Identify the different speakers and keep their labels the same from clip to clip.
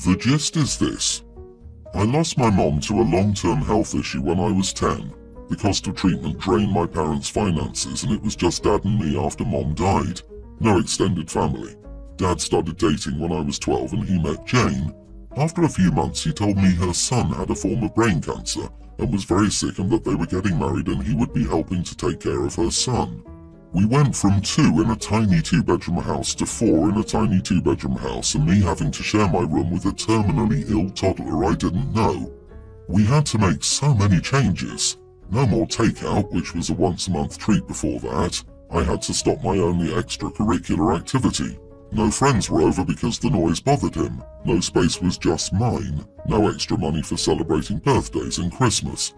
Speaker 1: The gist is this. I lost my mom to a long-term health issue when I was 10. The cost of treatment drained my parents' finances and it was just Dad and me after Mom died. No extended family. Dad started dating when I was 12 and he met Jane. After a few months he told me her son had a form of brain cancer and was very sick and that they were getting married and he would be helping to take care of her son. We went from 2 in a tiny 2-bedroom house to 4 in a tiny 2-bedroom house and me having to share my room with a terminally ill toddler I didn't know. We had to make so many changes. No more takeout, which was a once-a-month treat before that. I had to stop my only extracurricular activity. No friends were over because the noise bothered him. No space was just mine. No extra money for celebrating birthdays and Christmas.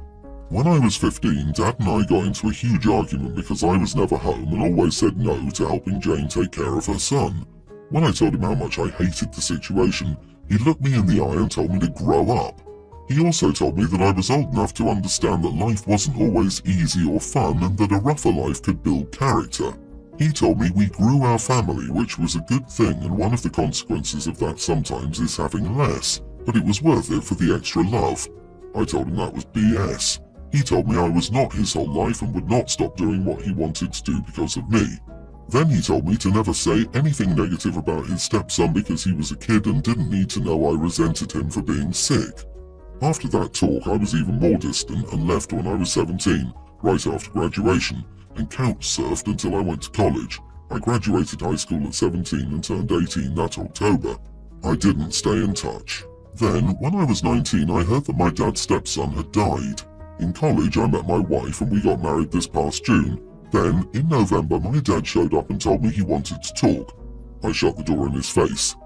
Speaker 1: When I was 15, Dad and I got into a huge argument because I was never home and always said no to helping Jane take care of her son. When I told him how much I hated the situation, he looked me in the eye and told me to grow up. He also told me that I was old enough to understand that life wasn't always easy or fun and that a rougher life could build character. He told me we grew our family, which was a good thing, and one of the consequences of that sometimes is having less, but it was worth it for the extra love. I told him that was BS. He told me I was not his whole life and would not stop doing what he wanted to do because of me. Then he told me to never say anything negative about his stepson because he was a kid and didn't need to know I resented him for being sick. After that talk, I was even more distant and left when I was 17, right after graduation, and couch surfed until I went to college. I graduated high school at 17 and turned 18 that October. I didn't stay in touch. Then, when I was 19, I heard that my dad's stepson had died. In college, I met my wife and we got married this past June. Then, in November, my dad showed up and told me he wanted to talk. I shut the door in his face.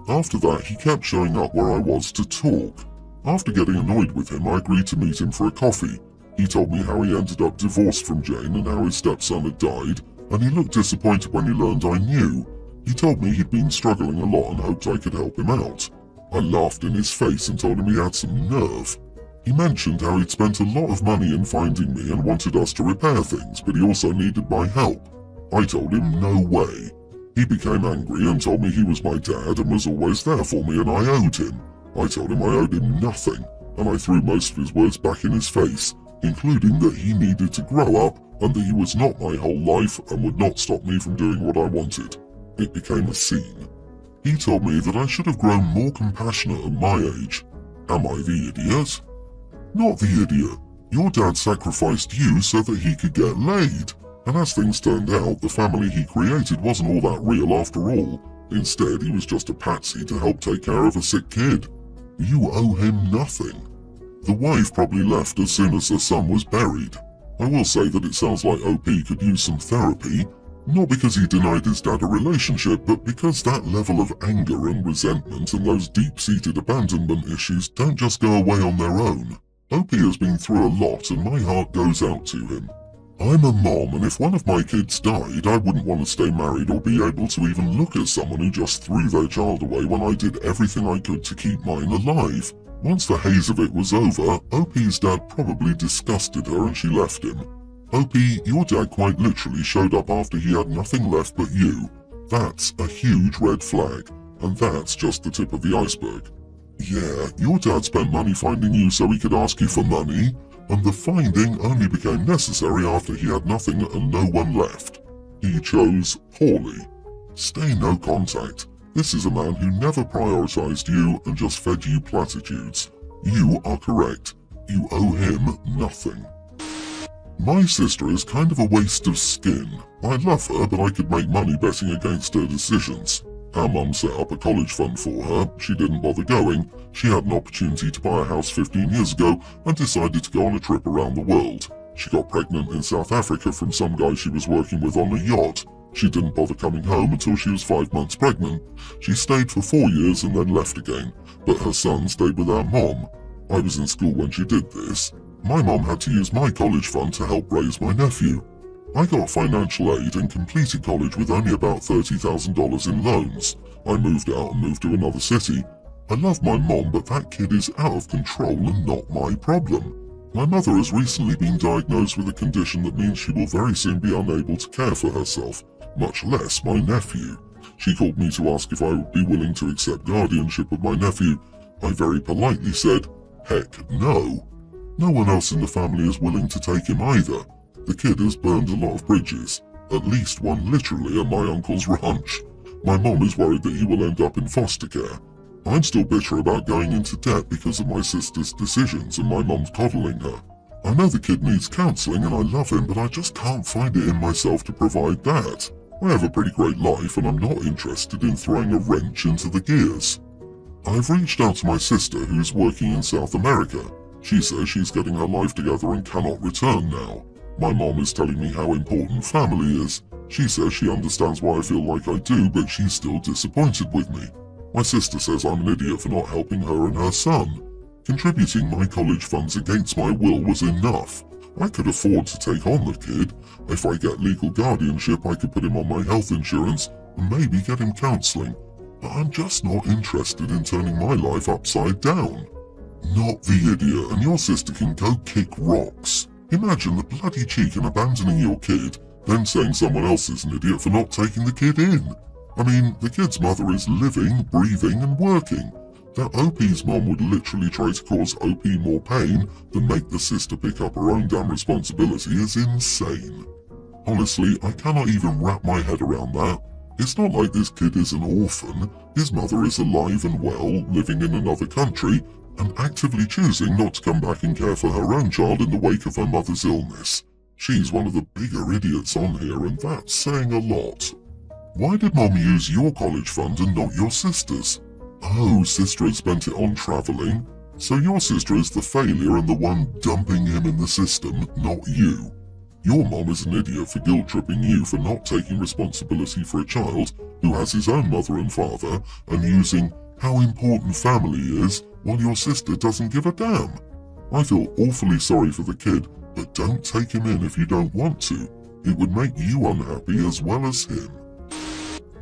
Speaker 1: After that, he kept showing up where I was to talk. After getting annoyed with him, I agreed to meet him for a coffee. He told me how he ended up divorced from Jane and how his stepson had died, and he looked disappointed when he learned I knew. He told me he'd been struggling a lot and hoped I could help him out. I laughed in his face and told him he had some nerve. He mentioned how he'd spent a lot of money in finding me and wanted us to repair things, but he also needed my help. I told him no way. He became angry and told me he was my dad and was always there for me and I owed him. I told him I owed him nothing, and I threw most of his words back in his face, including that he needed to grow up and that he was not my whole life and would not stop me from doing what I wanted. It became a scene. He told me that I should have grown more compassionate at my age. Am I the idiot? Not the idiot. Your dad sacrificed you so that he could get laid. And as things turned out, the family he created wasn't all that real after all. Instead, he was just a patsy to help take care of a sick kid. You owe him nothing. The wife probably left as soon as her son was buried. I will say that it sounds like OP could use some therapy, not because he denied his dad a relationship, but because that level of anger and resentment and those deep-seated abandonment issues don't just go away on their own. OP has been through a lot and my heart goes out to him. I'm a mom, and if one of my kids died, I wouldn't want to stay married or be able to even look at someone who just threw their child away when I did everything I could to keep mine alive. Once the haze of it was over, OP's dad probably disgusted her and she left him. OP, your dad quite literally showed up after he had nothing left but you. That's a huge red flag, and that's just the tip of the iceberg. Yeah, your dad spent money finding you so he could ask you for money, and the finding only became necessary after he had nothing and no one left. He chose poorly. Stay no contact. This is a man who never prioritized you and just fed you platitudes. You are correct. You owe him nothing. My sister is kind of a waste of skin. I love her, but I could make money betting against her decisions. Our mum set up a college fund for her. She didn't bother going. She had an opportunity to buy a house 15 years ago and decided to go on a trip around the world. She got pregnant in South Africa from some guy she was working with on a yacht. She didn't bother coming home until she was 5 months pregnant. She stayed for 4 years and then left again, but her son stayed with our mom. I was in school when she did this. My mom had to use my college fund to help raise my nephew. I got financial aid and completed college with only about $30,000 in loans. I moved out and moved to another city. I love my mom, but that kid is out of control and not my problem. My mother has recently been diagnosed with a condition that means she will very soon be unable to care for herself, much less my nephew. She called me to ask if I would be willing to accept guardianship of my nephew. I very politely said, heck no. No one else in the family is willing to take him either. The kid has burned a lot of bridges, at least one literally at my uncle's ranch. My mom is worried that he will end up in foster care. I'm still bitter about going into debt because of my sister's decisions and my mom's coddling her. I know the kid needs counselling and I love him, but I just can't find it in myself to provide that. I have a pretty great life and I'm not interested in throwing a wrench into the gears. I've reached out to my sister who's working in South America. She says she's getting her life together and cannot return now. My mom is telling me how important family is. She says she understands why I feel like I do, but she's still disappointed with me. My sister says I'm an idiot for not helping her and her son. Contributing my college funds against my will was enough. I could afford to take on the kid. If I get legal guardianship, I could put him on my health insurance and maybe get him counselling. But I'm just not interested in turning my life upside down. Not the idiot, and your sister can go kick rocks. Imagine the bloody cheek in abandoning your kid, then saying someone else is an idiot for not taking the kid in. I mean, the kid's mother is living, breathing and working. That OP's mom would literally try to cause OP more pain than make the sister pick up her own damn responsibility is insane. Honestly, I cannot even wrap my head around that. It's not like this kid is an orphan. His mother is alive and well, living in another country, and actively choosing not to come back and care for her own child in the wake of her mother's illness. She's one of the bigger idiots on here, and that's saying a lot. Why did Mom use your college fund and not your sister's? Oh, sister had spent it on travelling. So your sister is the failure and the one dumping him in the system, not you. Your mom is an idiot for guilt-tripping you for not taking responsibility for a child who has his own mother and father and using how important family is while your sister doesn't give a damn. I feel awfully sorry for the kid, but don't take him in if you don't want to. It would make you unhappy as well as him.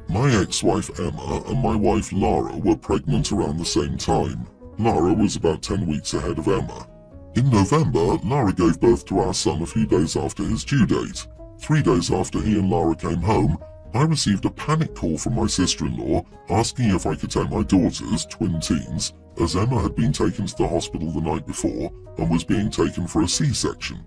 Speaker 1: My ex-wife Emma and my wife Lara were pregnant around the same time. Lara was about 10 weeks ahead of Emma. In November, Lara gave birth to our son a few days after his due date. 3 days after he and Lara came home, I received a panic call from my sister-in-law asking if I could take my daughters, twin teens, as Emma had been taken to the hospital the night before and was being taken for a C-section.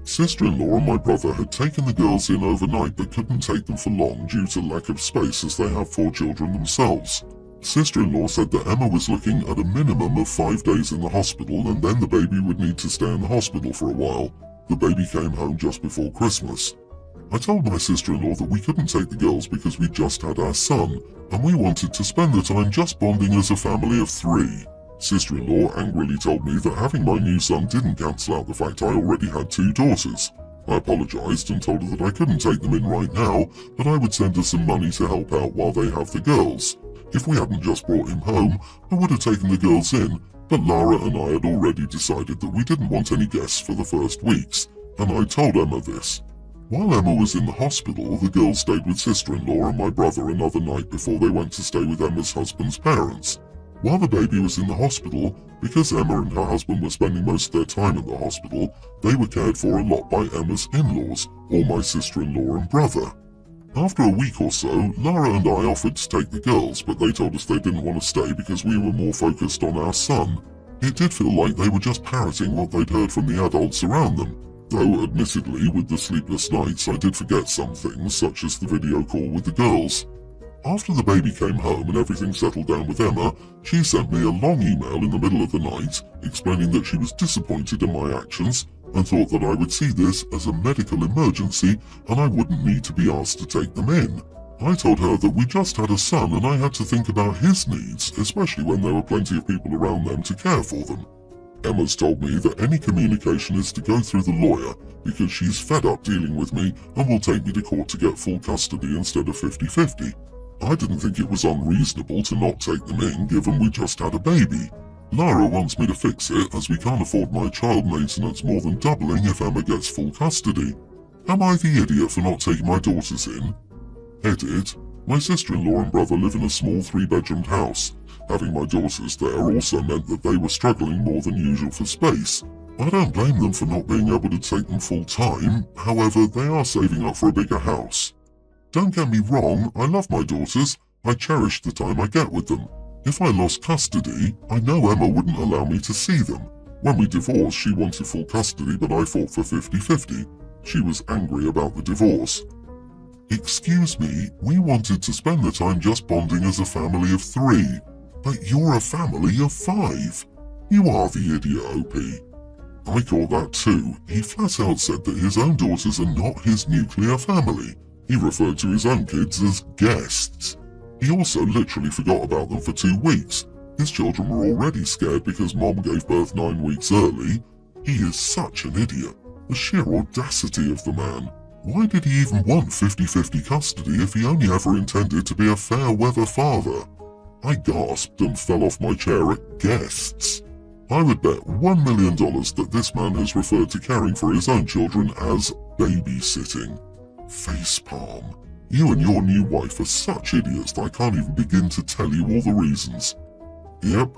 Speaker 1: Sister-in-law and my brother had taken the girls in overnight but couldn't take them for long due to lack of space as they have 4 children themselves. Sister-in-law said that Emma was looking at a minimum of 5 days in the hospital and then the baby would need to stay in the hospital for a while. The baby came home just before Christmas. I told my sister-in-law that we couldn't take the girls because we just had our son and we wanted to spend the time just bonding as a family of 3. Sister-in-law angrily told me that having my new son didn't cancel out the fact I already had 2 daughters. I apologized and told her that I couldn't take them in right now, but I would send her some money to help out while they have the girls. If we hadn't just brought him home, I would have taken the girls in, but Lara and I had already decided that we didn't want any guests for the first weeks, and I told Emma this. While Emma was in the hospital, the girls stayed with sister-in-law and my brother another night before they went to stay with Emma's husband's parents. While the baby was in the hospital, because Emma and her husband were spending most of their time at the hospital, they were cared for a lot by Emma's in-laws, or my sister-in-law and brother. After a week or so, Lara and I offered to take the girls, but they told us they didn't want to stay because we were more focused on our son. It did feel like they were just parroting what they'd heard from the adults around them, though admittedly with the sleepless nights I did forget some things, such as the video call with the girls. After the baby came home and everything settled down with Emma, she sent me a long email in the middle of the night explaining that she was disappointed in my actions and thought that I would see this as a medical emergency and I wouldn't need to be asked to take them in. I told her that we just had a son and I had to think about his needs, especially when there were plenty of people around them to care for them. Emma's told me that any communication is to go through the lawyer because she's fed up dealing with me and will take me to court to get full custody instead of 50-50. I didn't think it was unreasonable to not take them in given we just had a baby. Lara wants me to fix it as we can't afford my child maintenance more than doubling if Emma gets full custody. Am I the idiot for not taking my daughters in? Edit. My sister-in-law and brother live in a small 3-bedroomed house. Having my daughters there also meant that they were struggling more than usual for space. I don't blame them for not being able to take them full time, however they are saving up for a bigger house. Don't get me wrong, I love my daughters. I cherish the time I get with them. If I lost custody, I know Emma wouldn't allow me to see them. When we divorced, she wanted full custody, but I fought for 50-50. She was angry about the divorce. Excuse me, we wanted to spend the time just bonding as a family of 3. But you're a family of 5. You are the idiot, OP. I call that too. He flat out said that his own daughters are not his nuclear family. He referred to his own kids as guests. He also literally forgot about them for 2 weeks. His children were already scared because Mom gave birth 9 weeks early. He is such an idiot. The sheer audacity of the man. Why did he even want 50-50 custody if he only ever intended to be a fair-weather father? I gasped and fell off my chair at guests. I would bet $1 million that this man has referred to caring for his own children as babysitting. Facepalm. You and your new wife are such idiots that I can't even begin to tell you all the reasons. Yep.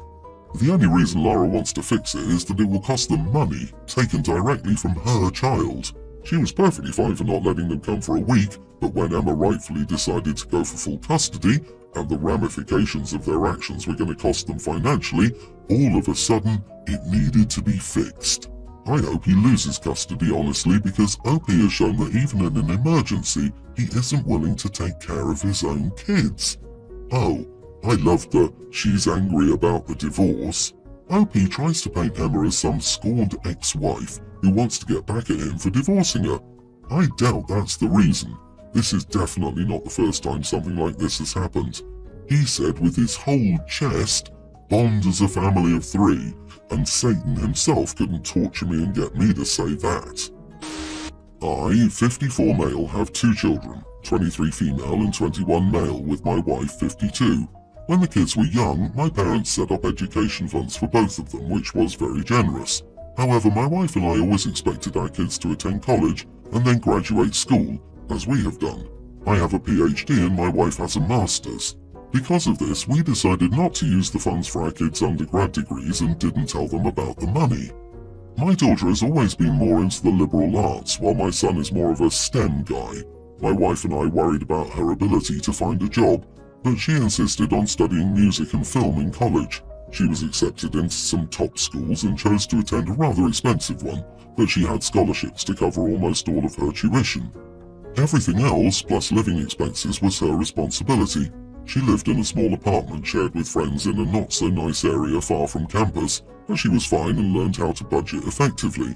Speaker 1: The only reason Lara wants to fix it is that it will cost them money, taken directly from her child. She was perfectly fine for not letting them come for a week, but when Emma rightfully decided to go for full custody, and the ramifications of their actions were going to cost them financially, all of a sudden, it needed to be fixed. I hope he loses custody, honestly, because OP has shown that even in an emergency, he isn't willing to take care of his own kids. Oh, I love the she's angry about the divorce. OP tries to paint Emma as some scorned ex-wife who wants to get back at him for divorcing her. I doubt that's the reason. This is definitely not the first time something like this has happened. He said with his whole chest, bond as a family of 3, and Satan himself couldn't torture me and get me to say that. I, 54 male, have 2 children, 23 female and 21 male, with my wife, 52. When the kids were young, my parents set up education funds for both of them, which was very generous. However, my wife and I always expected our kids to attend college and then graduate school, as we have done. I have a PhD and my wife has a master's. Because of this, we decided not to use the funds for our kids' undergrad degrees and didn't tell them about the money. My daughter has always been more into the liberal arts, while my son is more of a STEM guy. My wife and I worried about her ability to find a job, but she insisted on studying music and film in college. She was accepted into some top schools and chose to attend a rather expensive one, but she had scholarships to cover almost all of her tuition. Everything else, plus living expenses, was her responsibility. She lived in a small apartment shared with friends in a not-so-nice area far from campus, but she was fine and learned how to budget effectively.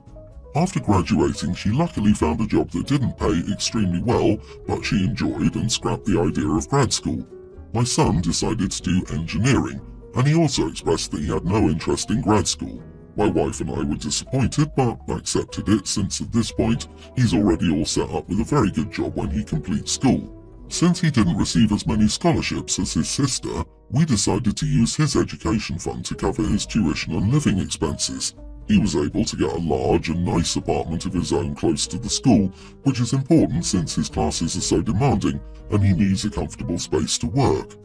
Speaker 1: After graduating, she luckily found a job that didn't pay extremely well, but she enjoyed and scrapped the idea of grad school. My son decided to do engineering, and he also expressed that he had no interest in grad school. My wife and I were disappointed, but accepted it since at this point, he's already all set up with a very good job when he completes school. Since he didn't receive as many scholarships as his sister, we decided to use his education fund to cover his tuition and living expenses. He was able to get a large and nice apartment of his own close to the school, which is important since his classes are so demanding and he needs a comfortable space to work.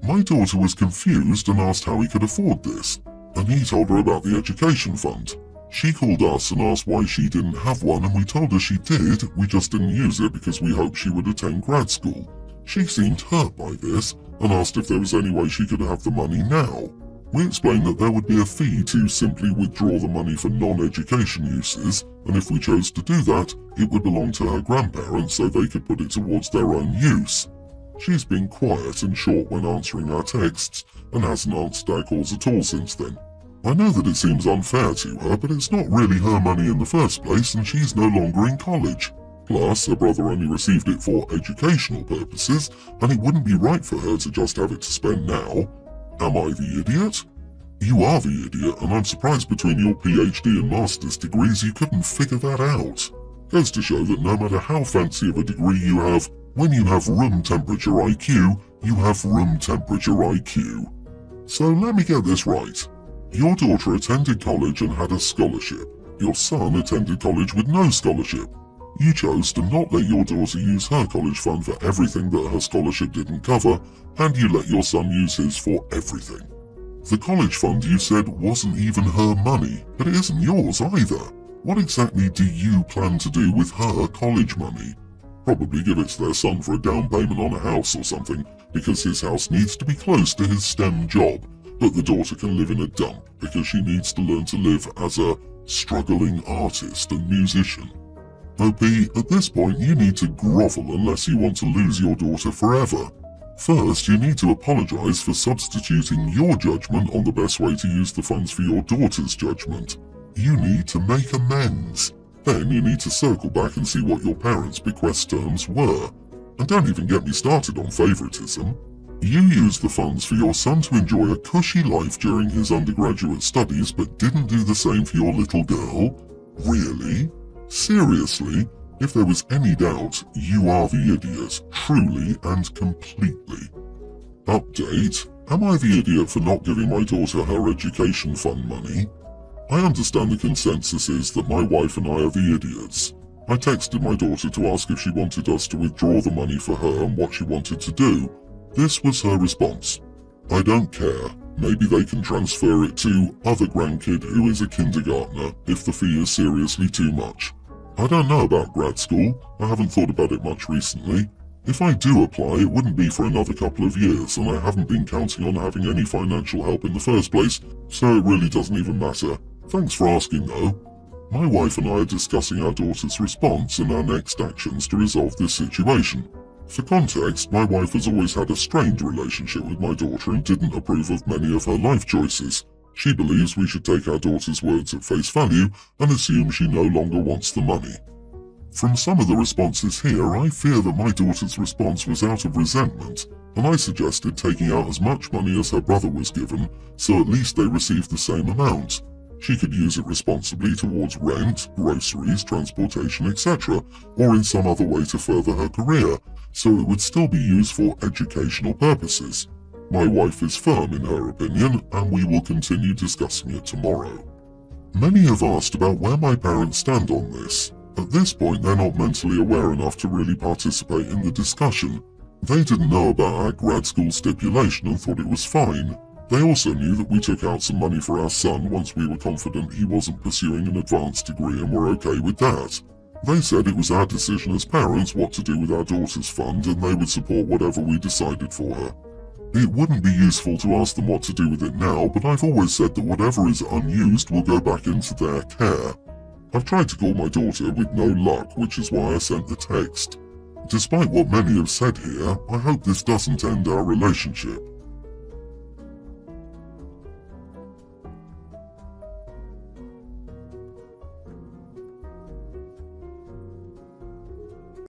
Speaker 1: My daughter was confused and asked how he could afford this, and he told her about the education fund. She called us and asked why she didn't have one, and we told her she did, we just didn't use it because we hoped she would attend grad school. She seemed hurt by this and asked if there was any way she could have the money now. We explained that there would be a fee to simply withdraw the money for non-education uses, and if we chose to do that, it would belong to her grandparents so they could put it towards their own use. She's been quiet and short when answering our texts, and hasn't answered our calls at all since then. I know that it seems unfair to her, but it's not really her money in the first place, and she's no longer in college. Plus, her brother only received it for educational purposes, and it wouldn't be right for her to just have it to spend now. Am I the idiot? You are the idiot, and I'm surprised between your PhD and master's degrees you couldn't figure that out. Goes to show that no matter how fancy of a degree you have, when you have room temperature IQ, you have room temperature IQ. So let me get this right. Your daughter attended college and had a scholarship. Your son attended college with no scholarship. You chose to not let your daughter use her college fund for everything that her scholarship didn't cover, and you let your son use his for everything. The college fund, you said, wasn't even her money, but it isn't yours either. What exactly do you plan to do with her college money? probably give it to their son for a down payment on a house or something, because his house needs to be close to his STEM job, but the daughter can live in a dump because she needs to learn to live as a struggling artist and musician. OP, at this point you need to grovel unless you want to lose your daughter forever. First, you need to apologise for substituting your judgment on the best way to use the funds for your daughter's judgment. You need to make amends. Then you need to circle back and see what your parents' bequest terms were. And don't even get me started on favouritism. You used the funds for your son to enjoy a cushy life during his undergraduate studies, but didn't do the same for your little girl? Really? Seriously? If there was any doubt, you are the idiot, truly and completely. Update: am I the idiot for not giving my daughter her education fund money? I understand the consensus is that my wife and I are the idiots. I texted my daughter to ask if she wanted us to withdraw the money for her and what she wanted to do. This was her response: I don't care. Maybe they can transfer it to other grandkid who is a kindergartner if the fee is seriously too much. I don't know about grad school. I haven't thought about it much recently. If I do apply, it wouldn't be for another couple of years, and I haven't been counting on having any financial help in the first place, so it really doesn't even matter. Thanks for asking though. My wife and I are discussing our daughter's response and our next actions to resolve this situation. For context, my wife has always had a strained relationship with my daughter and didn't approve of many of her life choices. She believes we should take our daughter's words at face value and assume she no longer wants the money. From some of the responses here, I fear that my daughter's response was out of resentment, and I suggested taking out as much money as her brother was given, so at least they received the same amount. She could use it responsibly towards rent, groceries, transportation, etc., or in some other way to further her career, so it would still be used for educational purposes. My wife is firm in her opinion, and we will continue discussing it tomorrow. Many have asked about where my parents stand on this. At this point, they're not mentally aware enough to really participate in the discussion. They didn't know about our grad school stipulation and thought it was fine. They also knew that we took out some money for our son once we were confident he wasn't pursuing an advanced degree and were okay with that. They said it was our decision as parents what to do with our daughter's fund, and they would support whatever we decided for her. It wouldn't be useful to ask them what to do with it now, but I've always said that whatever is unused will go back into their care. I've tried to call my daughter with no luck, which is why I sent the text. Despite what many have said here, I hope this doesn't end our relationship.